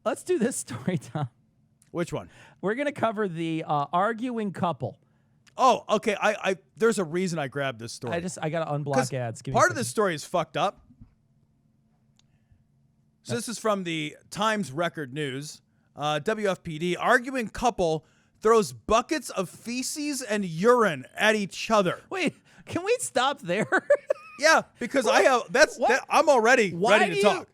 Let's do this story, Tom. Which one? We're going to cover the arguing couple. Oh, okay. I there's a reason I grabbed this story. I got to unblock ads. Part of this story is fucked up. So this is from the Times Record News. WFPD, arguing couple throws buckets of feces and urine at each other. Wait, can we stop there? Yeah, because I'm already ready to talk.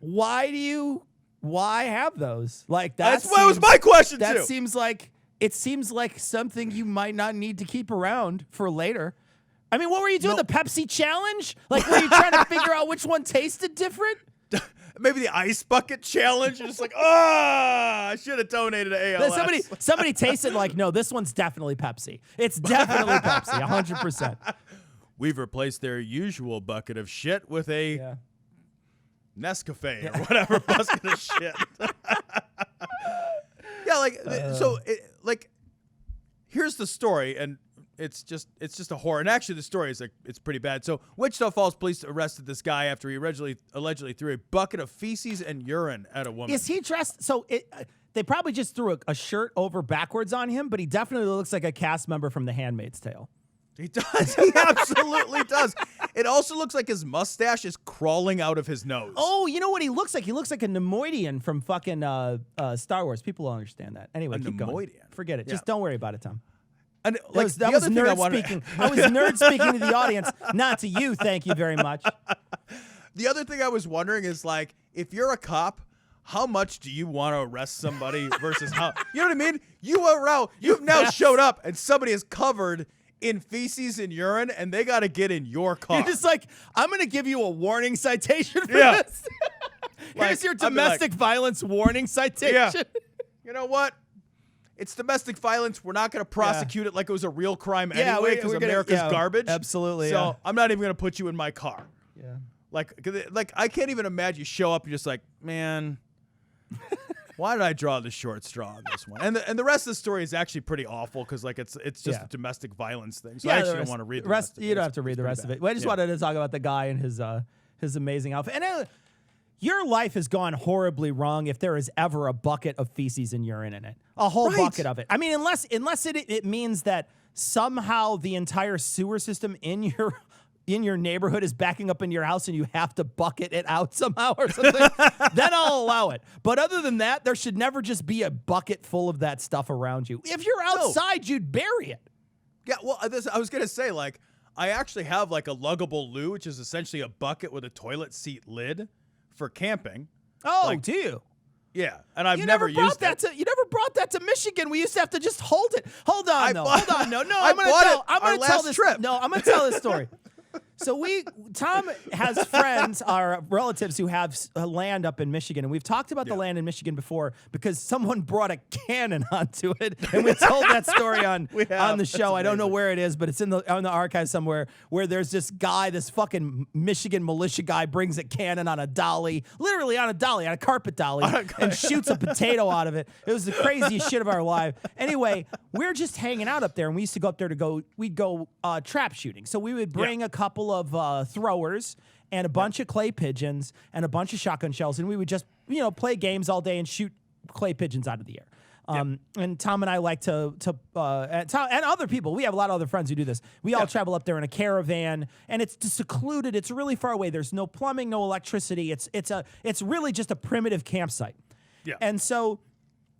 Why have those? Like that was my question that too. It seems like something you might not need to keep around for later. I mean, what were you doing? No. The Pepsi challenge? Like, were you trying to figure out which one tasted different? Maybe the ice bucket challenge. You're just like, I should have donated to ALS. Somebody tasted like, no, this one's definitely Pepsi. It's definitely Pepsi, 100%. We've replaced their usual bucket of shit with a Nescafe or whatever bucket of shit. Here's the story, and it's just a horror. And actually, the story is it's pretty bad. So, Wichita Falls police arrested this guy after he allegedly threw a bucket of feces and urine at a woman. Is he dressed? So they probably just threw a shirt over backwards on him, but he definitely looks like a cast member from The Handmaid's Tale. He does. He absolutely does. It also looks like his mustache is crawling out of his nose. Oh, you know what he looks like? He looks like a Nemoidian from fucking Star Wars. People don't understand that. Anyway, keep going. Forget it. Yeah. Just don't worry about it, Tom. And that was nerd speaking. I was nerd speaking to the audience, not to you. Thank you very much. The other thing I was wondering is, like, if you're a cop, how much do you want to arrest somebody versus how? You know what I mean? You've now showed up and somebody is covered in feces and urine, and they got to get in your car. You're just like, I'm going to give you a warning citation for this. Here's your domestic violence warning citation. Yeah. You know what? It's domestic violence. We're not going to prosecute it like it was a real crime anyway because America's garbage. Absolutely. So I'm not even going to put you in my car. Yeah. Like I can't even imagine you show up and you're just like, man, why did I draw the short straw on this one? And the rest of the story is actually pretty awful because like it's just a domestic violence thing. So I actually don't want to read the rest of it. You don't have to read the rest of it. Well, I just wanted to talk about the guy and his amazing outfit. And your life has gone horribly wrong if there is ever a bucket of feces and urine in it. A whole bucket of it. I mean, unless it means that somehow the entire sewer system in your neighborhood is backing up into your house and you have to bucket it out somehow or something, then I'll allow it. But other than that, there should never just be a bucket full of that stuff around you. If you're outside, you'd bury it. Yeah, well, I was going to say, like, I actually have like a luggable loo, which is essentially a bucket with a toilet seat lid for camping. Oh, like, do you? Yeah, and I've never used that. You never brought that to Michigan. We used to have to just hold it. Hold on. No, I'm going to tell this story. So Tom has friends, our relatives who have land up in Michigan, and we've talked about the land in Michigan before because someone brought a cannon onto it, and we told that story on the show. I don't know where it is, but it's on the archive somewhere where there's this guy, this fucking Michigan militia guy, brings a cannon on a dolly, literally on a carpet dolly, and shoots a potato out of it. It was the craziest shit of our life. Anyway, we're just hanging out up there, and we used to go up there we'd go trap shooting. So we would bring a couple of throwers and a bunch of clay pigeons and a bunch of shotgun shells, and we would just play games all day and shoot clay pigeons out of the air. And Tom and I like to and other people, we have a lot of other friends who do this. We all travel up there in a caravan, and it's secluded. It's really far away. There's no plumbing, no electricity. It's really just a primitive campsite. Yeah. And so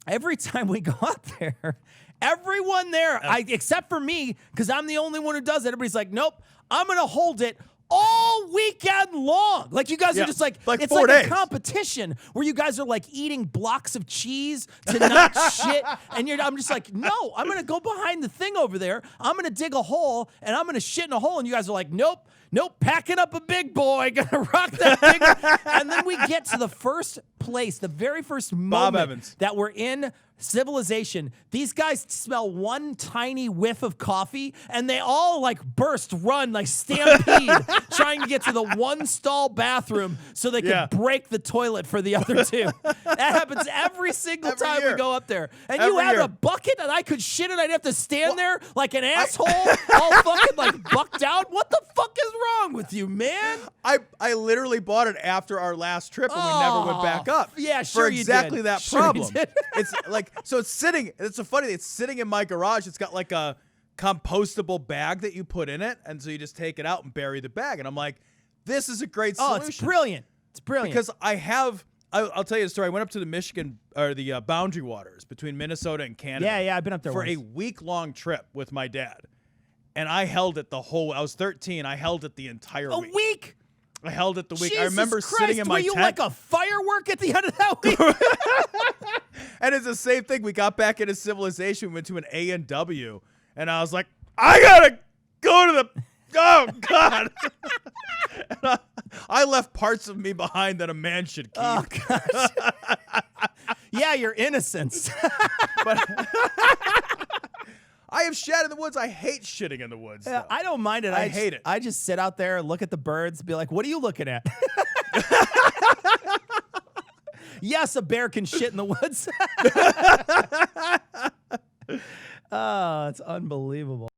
every time we go up there, everyone there, except for me, because I'm the only one who does it, everybody's like, nope, I'm going to hold it all weekend long. Like, you guys are just like it's 4 days. A competition where you guys are like eating blocks of cheese to not shit. And I'm just like, no, I'm going to go behind the thing over there. I'm going to dig a hole and I'm going to shit in a hole. And you guys are like, nope, packing up a big boy, gonna rock that big. And then we get to the first place, the very first moment that we're in Civilization. These guys smell one tiny whiff of coffee and they all like burst, run, like stampede, trying to get to the one stall bathroom so they can break the toilet for the other two. That happens every single time we go up there. And you had a bucket and I could shit and I'd have to stand there like an asshole, all fucking like bucked out. What the fuck is wrong with you, man? I literally bought it after our last trip and we never went back up. Yeah, sure for you exactly did. that Sure you problem. did. It's like, so it's sitting. It's so funny. It's sitting in my garage. It's got like a compostable bag that you put in it, and so you just take it out and bury the bag. And I'm like, this is a great solution. Oh, it's brilliant. It's brilliant. Because I'll tell you a story. I went up to the Michigan or the boundary waters between Minnesota and Canada. Yeah, I've been up there for once. a week-long trip with my dad, and I held it the whole. I was 13. I held it the entire week. A week. I held it the week. Jesus I remember Christ, sitting in my were you tent. like a firework at the end of that week? And it's the same thing. We got back into civilization. We went to an A&W, and I was like, I gotta go to the. Oh God! And I left parts of me behind that a man should keep. Oh gosh. Yeah, your innocence. But I have shat in the woods. I hate shitting in the woods. Yeah, I don't mind it. I hate it. I just sit out there and look at the birds, be like, what are you looking at? Yes, a bear can shit in the woods. Oh, it's unbelievable.